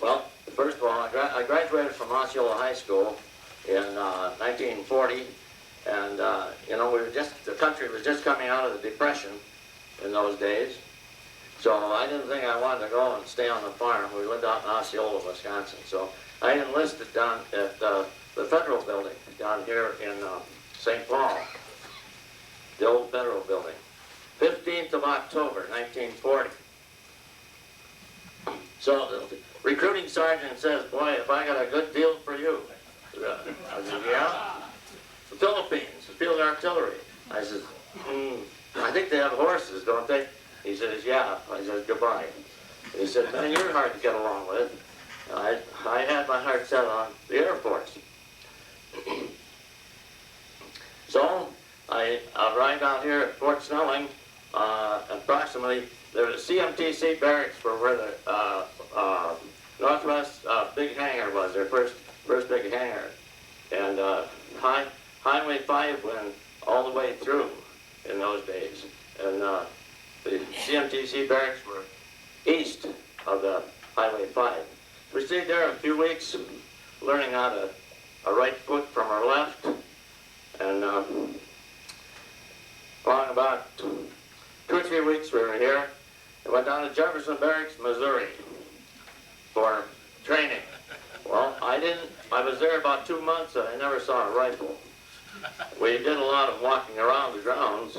Well, first of all, I graduated from Osceola High School in 1940, and you know, the country was just coming out of the Depression in those days. So I didn't think I wanted to go and stay on the farm. We lived out in Osceola, Wisconsin. So I enlisted down at the Federal Building down here in St. Paul, the old Federal Building. 15th of October, 1940. So the recruiting sergeant says, boy, if I got a good deal for you. I said, yeah? The Philippines, the field artillery. I said, I think they have horses, don't they? He says, yeah. I said, goodbye. He said, man, you're hard to get along with. I had my heart set on the Air Force. So I arrived out here at Fort Snelling. Approximately, there was a CMTC barracks for where the Northwest big hangar was, their first big hangar. And Highway 5 went all the way through in those days. And the CMTC barracks were east of the Highway 5. We stayed there a few weeks, learning how to right foot from our left. And along about 2 or 3 weeks we were here. I went down to Jefferson Barracks, Missouri for training. Well, I was there about 2 months and I never saw a rifle. We did a lot of walking around the grounds,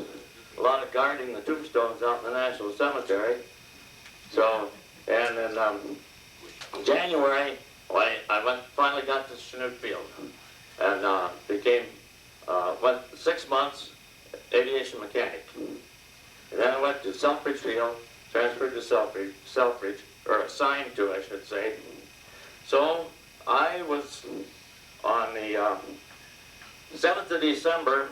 a lot of guarding the tombstones out in the National Cemetery. So, and in January, I finally got to Chinook Field and went 6 months aviation mechanic. And then I went to Selfridge Field, transferred to Selfridge, or assigned to, I should say. So I was on the 7th of December,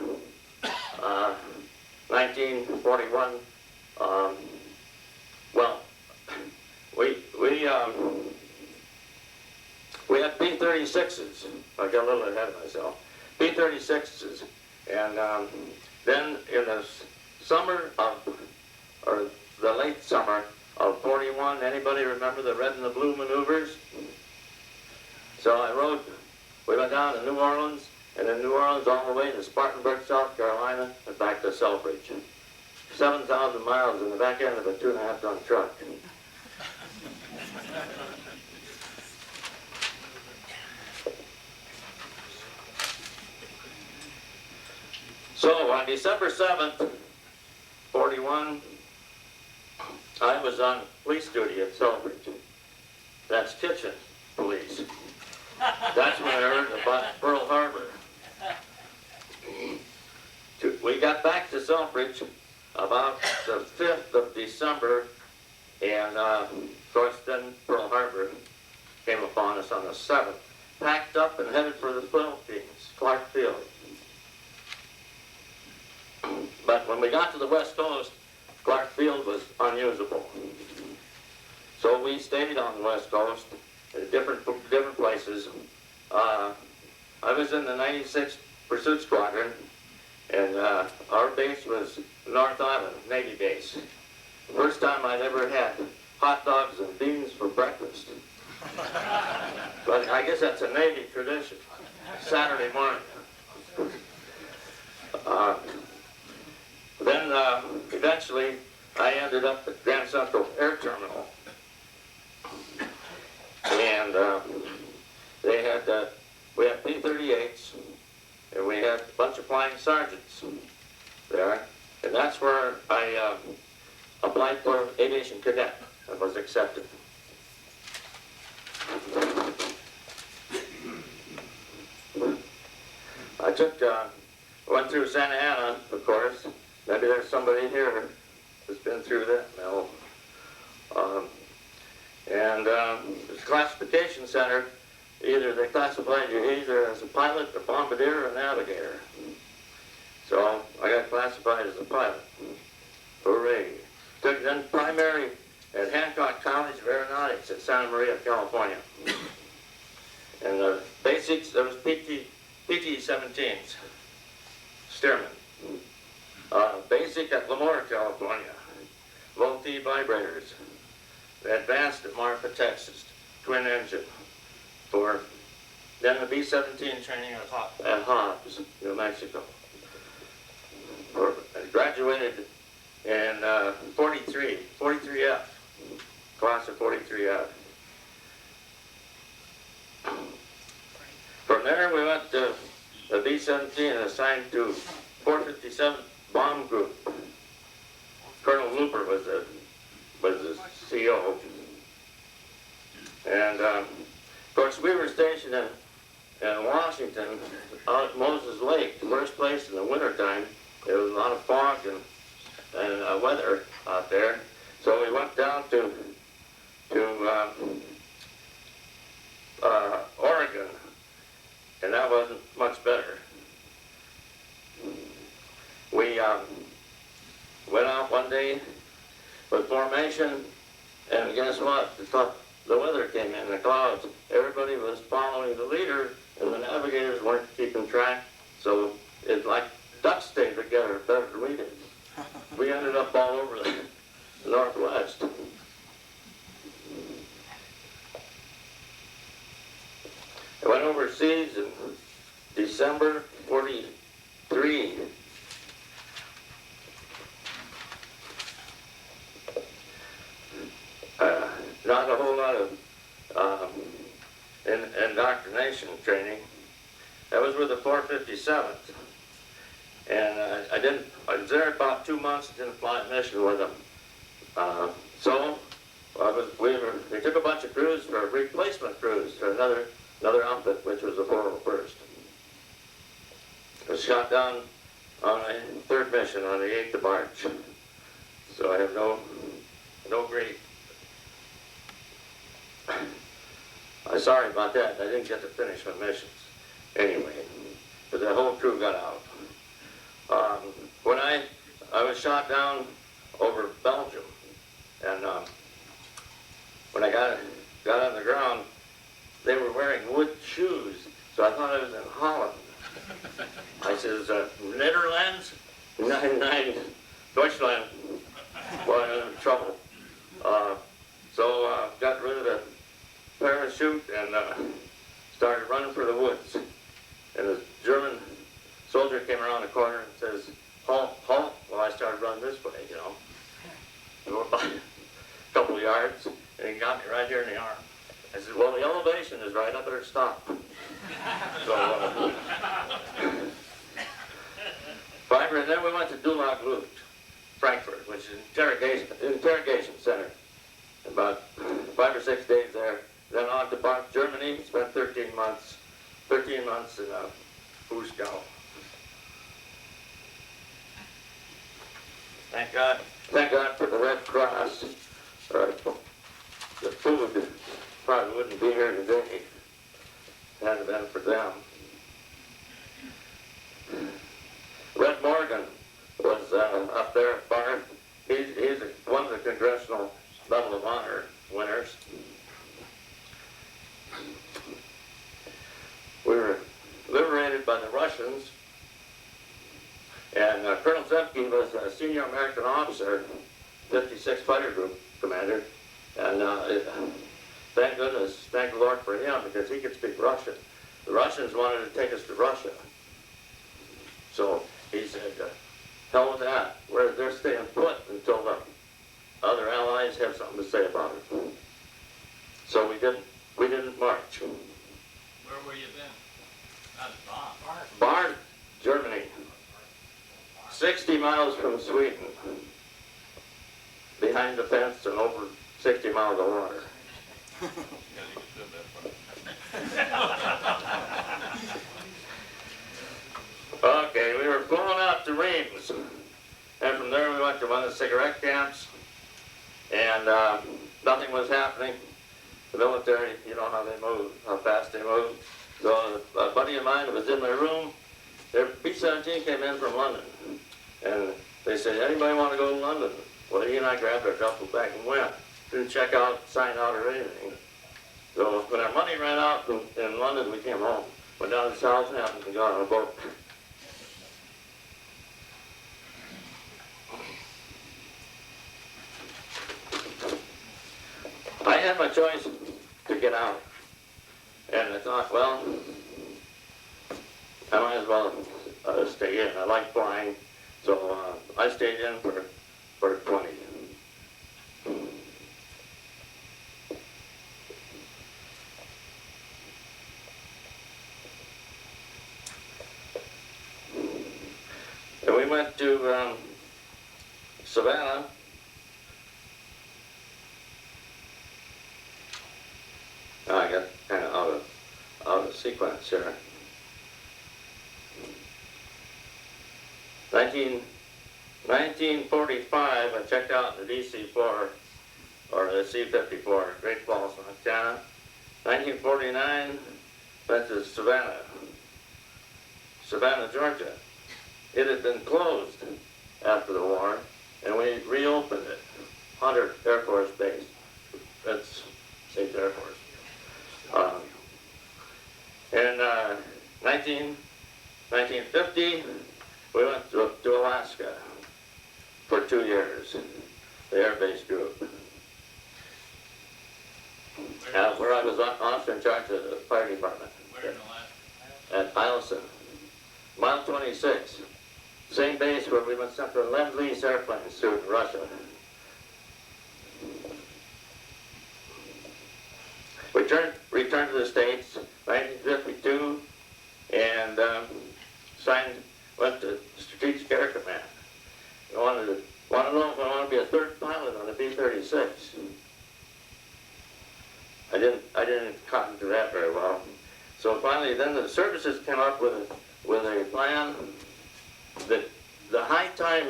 1941. Well, we had B-36s. I got a little ahead of myself. B-36s, and then in the summer of, or the late summer of 41, anybody remember the red and the blue maneuvers? So we went down to New Orleans, and then New Orleans all the way to Spartanburg, South Carolina, and back to Selfridge. 7,000 miles in the back end of a 2.5-ton truck. So on December 7th, 41, I was on police duty at Selfridge. That's kitchen police. That's when I heard about Pearl Harbor. We got back to Selfridge about the 5th of December, and of course then Pearl Harbor came upon us on the 7th. Packed up and headed for the Philippines, Clark Field. But when we got to the West Coast, Clark Field was unusable. So we stayed on the West Coast at different places. I was in the 96th Pursuit Squadron, and our base was North Island, Navy base. First time I'd ever had hot dogs and beans for breakfast. But I guess that's a Navy tradition, Saturday morning. Then eventually I ended up at Grand Central Air Terminal, and we had P-38s, and we had a bunch of flying sergeants there, and that's where I applied for aviation cadet and was accepted. I went through Santa Ana, of course. Maybe there's somebody here who's been through that now. This classification center, they classified you either as a pilot, a bombardier, or a navigator. So I got classified as a pilot. Hooray. Took then primary at Hancock College of Aeronautics at Santa Maria, California. And the basics, there was PT-17s, Stearman. Basic at Lemoore, California. Multi vibrators. Advanced at Marfa, Texas. twin engine for then the B-17 training at Hobbs, New Mexico. I graduated in 43F, class of 43F. From there we went to the B-17 and assigned to 457 Bomb Group. Colonel Looper was the CO. And of course we were stationed in Washington out at Moses Lake, the worst place in the wintertime. There was a lot of fog and weather out there. So we went down to Oregon, and that wasn't much better. We went out one day with formation, and guess what? The weather came in, the clouds. Everybody was following the leader, and the navigators weren't keeping track, so it's like ducks stayed together better than we did. We ended up all over the Northwest. I went overseas in December 43. Not a whole lot of indoctrination training. That was with the 457th. And I was there about 2 months, didn't fly a mission with them. We took a bunch of crews for a replacement cruise for another outfit, which was the 401st. I was shot down on a third mission on the 8th of March. So I have no great. I'm sorry about that. I didn't get to finish my missions. Anyway, but the whole crew got out. When I was shot down over Belgium, and when I got on the ground, they were wearing wood shoes, so I thought I was in Holland. I says, Netherlands? Nein, Deutschland. Well, I'm in trouble. So got rid of the parachute and started running for the woods. And a German soldier came around the corner and says, halt, halt. Well, I started running this way, you know. I went by a couple of yards, and he got me right here in the arm. I said, well, the elevation is right, I better stop. So, and then we went to Dulag Lucht, Frankfurt, which is an interrogation center. About 5 or 6 days there. Then on to Germany, spent 13 months in Buschau. Thank God for the Red Cross. The food probably wouldn't be here today if it hadn't been for them. Red Morgan was up there at Barth. He's one of the Congressional Medal of Honor winners. We were liberated by the Russians, and Colonel Zemke was a senior American officer, 56 Fighter Group commander, and thank goodness, thank the Lord for him, because he could speak Russian. The Russians wanted to take us to Russia, so he said, hell with that, they're staying put until the other allies have something to say about it. So we didn't march. Where were you then? Barth, Germany. 60 miles from Sweden. Behind the fence and over 60 miles of water. Okay, we were flown out to Reims. And from there we went to one of the cigarette camps. And nothing was happening. The military, you know how they move, how fast they move. So a buddy of mine was in my room. Their B-17 came in from London. And they said, anybody want to go to London? Well, he and I grabbed our duffel bag and went. Didn't check out, sign out, or anything. So when our money ran out in London, we came home. Went down to Southampton and got on a boat. I had my choice to get out. And I thought, well, I might as well stay in. I like flying, so I stayed in for 20. And we went to Savannah. Oh, I got kind of out of sequence here. 1945, I checked out in the DC-4, or the C-54, Great Falls, Montana. 1949, went to Savannah, Georgia. It had been closed after the war, and we reopened it. Hunter Air Force Base. That's State Air Force. In 1950, we went to Alaska for 2 years, the Air Base Group, where I was officer in charge of the fire department. Where in Alaska? At Eielson, mile 26, same base where we went sent the Lend-Lease airplanes to Russia. Returned to the States, 1952, and went to Strategic Air Command. I wanted to know if I wanted to be a third pilot on the B-36. I didn't cotton to that very well. So finally, then the services came up with a plan that the high time.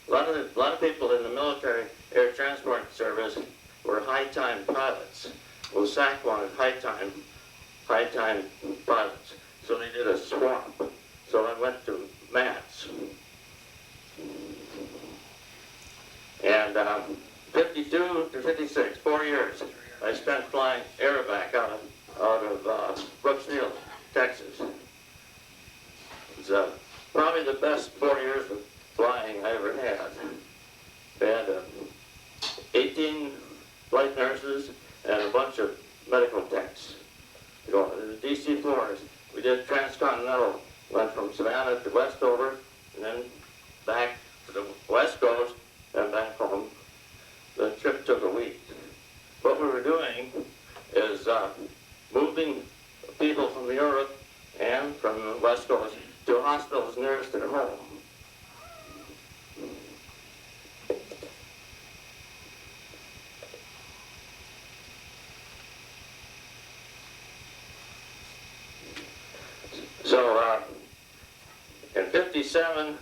A lot of people in the military air transport service were high time pilots. Well, SAC wanted high time pilots, so they did a swap. So I went to MATS. And 52 to 56, 4 years, I spent flying aerobac out of Brooksfield, Texas. It's probably the best 4 years of flying I ever had. We had 18 flight nurses and a bunch of medical techs. You know, the DC-4s, we did transcontinental, went from Savannah to Westover, and then back to the West Coast, and back home. The trip took a week. What we were doing is moving people from Europe and from the West Coast to hospitals nearest their home. So in 57,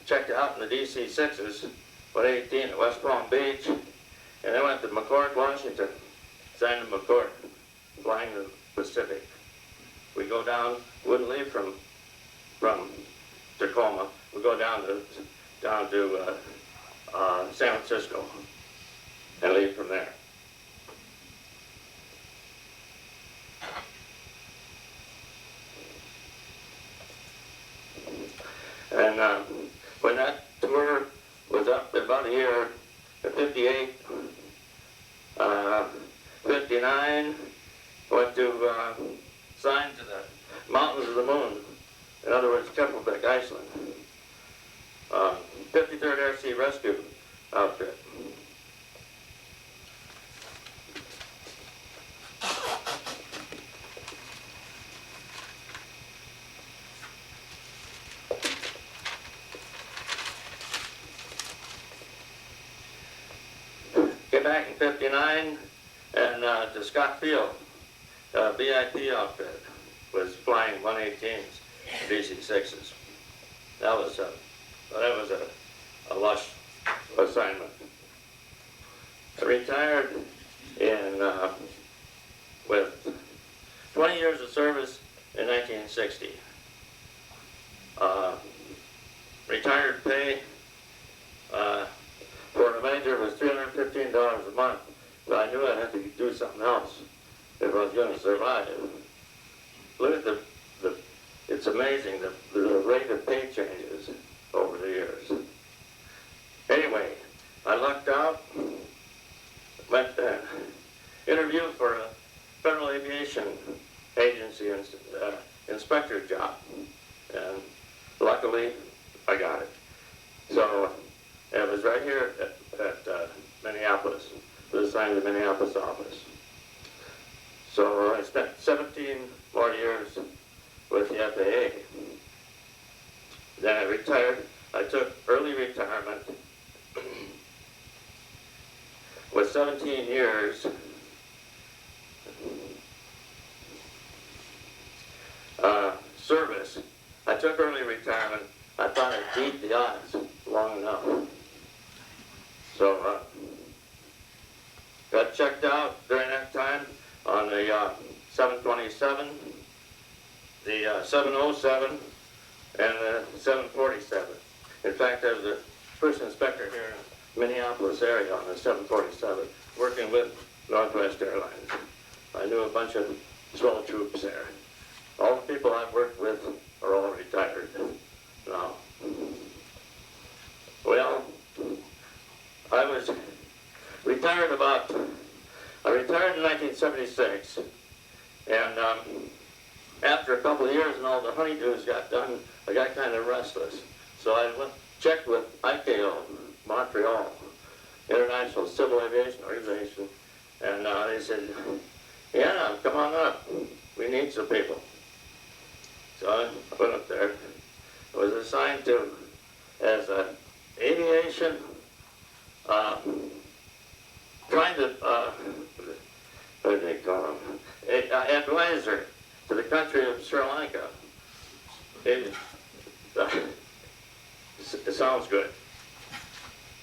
checked out in the DC-6s, 118 at West Palm Beach, and then went to McCord, Washington, signed to McCord, flying the Pacific. We go down, wouldn't leave from Tacoma. We go down to San Francisco and leave from there. And when that tour was up about a year, in 58, 59, went to sign to the Mountains of the Moon, in other words, Keflavik, Iceland. 53rd Air Sea Rescue outfit. Came back in 59 and to Scott Field, BIP outfit, was flying 118s, DC-6s. That was a lush assignment. I retired with 20 years of service in 1960. Retired pay for a major was $315 a month, but I knew I had to do something else if I was going to survive. Look at it's amazing the rate of pay changes over the years. Anyway, I lucked out, went interviewed for Federal Aviation Agency inspector job, and luckily I got it. So it was right here at Minneapolis. It was assigned to the Minneapolis office. So I spent 17 more years with the FAA. Then I retired. I took early retirement with 17 years service. I took early retirement. I thought I'd beat the odds long enough. So got checked out during that time on the 727, the 707, and the 747. In fact, I was the first inspector here in Minneapolis area on the 747, working with Northwest Airlines. I knew a bunch of swell troops there. All the people I've worked with are all retired now. Well, I retired in 1976, and after a couple of years and all the honeydews got done, I got kind of restless. So I checked with ICAO, Montreal, International Civil Aviation Organization, and they said, yeah, come on up. We need some people. So I went up there. I was assigned to as an aviation what do they call him? Advisor to the country of Sri Lanka. It sounds good.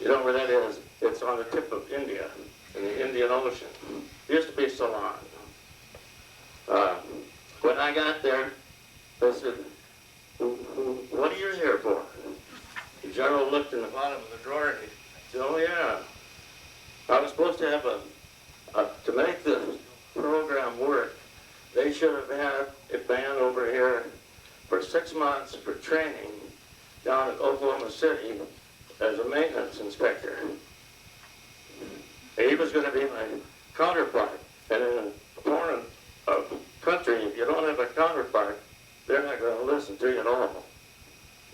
You know where that is? It's on the tip of India, in the Indian Ocean. It used to be Ceylon. When I got there, they said, what are you here for? The general looked in the bottom of the drawer and he said, oh yeah. I was supposed to have to make the program work, they should have had a band over here for 6 months for training down at Oklahoma City as a maintenance inspector. He was going to be my counterpart. And in a foreign country, if you don't have a counterpart, they're not going to listen to you at all.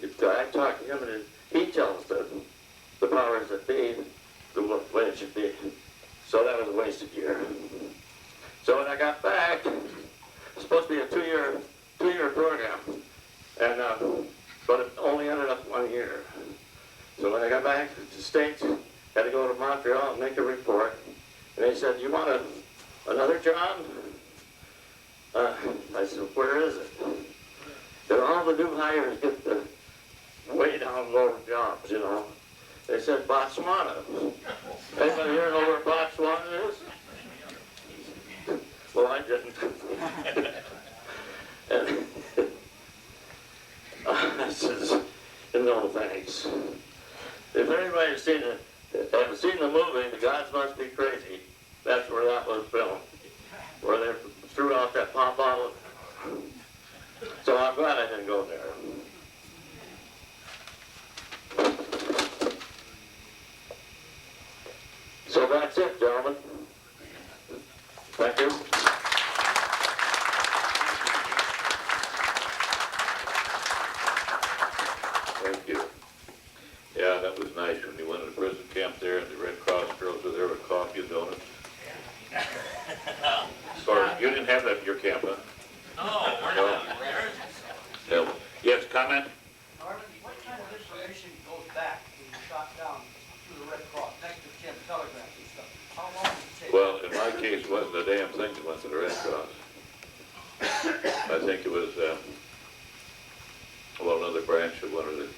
I talk to him and he tells the powers that be the way it should be. So that was a wasted year. So when I got back, it was supposed to be a two-year program, and but it only ended up 1 year. So when I got back to the States, had to go to Montreal and make a report, and they said, "You want another job?" I said, "Where is it?" Then all the new hires get the way down low jobs, you know. They said Botswana. Anybody here know where Botswana is? Well, I didn't. And I says, no thanks. If anybody's haven't seen the movie, The Gods Must Be Crazy, that's where that was filmed, where they threw out that pop bottle. So I'm glad I didn't go there. So that's it, gentlemen. Thank you. Thank you. Yeah, that was nice when you went to the prison camp there and the Red Cross girls were there with coffee and donuts. Or you didn't have that at your camp, huh? No, we're not. No. Yes, comment? Norman, what kind of information goes back when you shot down through the Red Cross, next to Tim telegraph and stuff? How long does it take? Well, in my case, it wasn't a damn thing that went to the Red Cross. I think it was, well, another branch of one of the,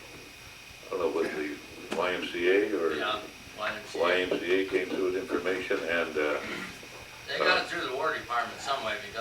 I don't know, was the YMCA or? Yeah, YMCA. YMCA came through with information and, They got it through the War Department some way because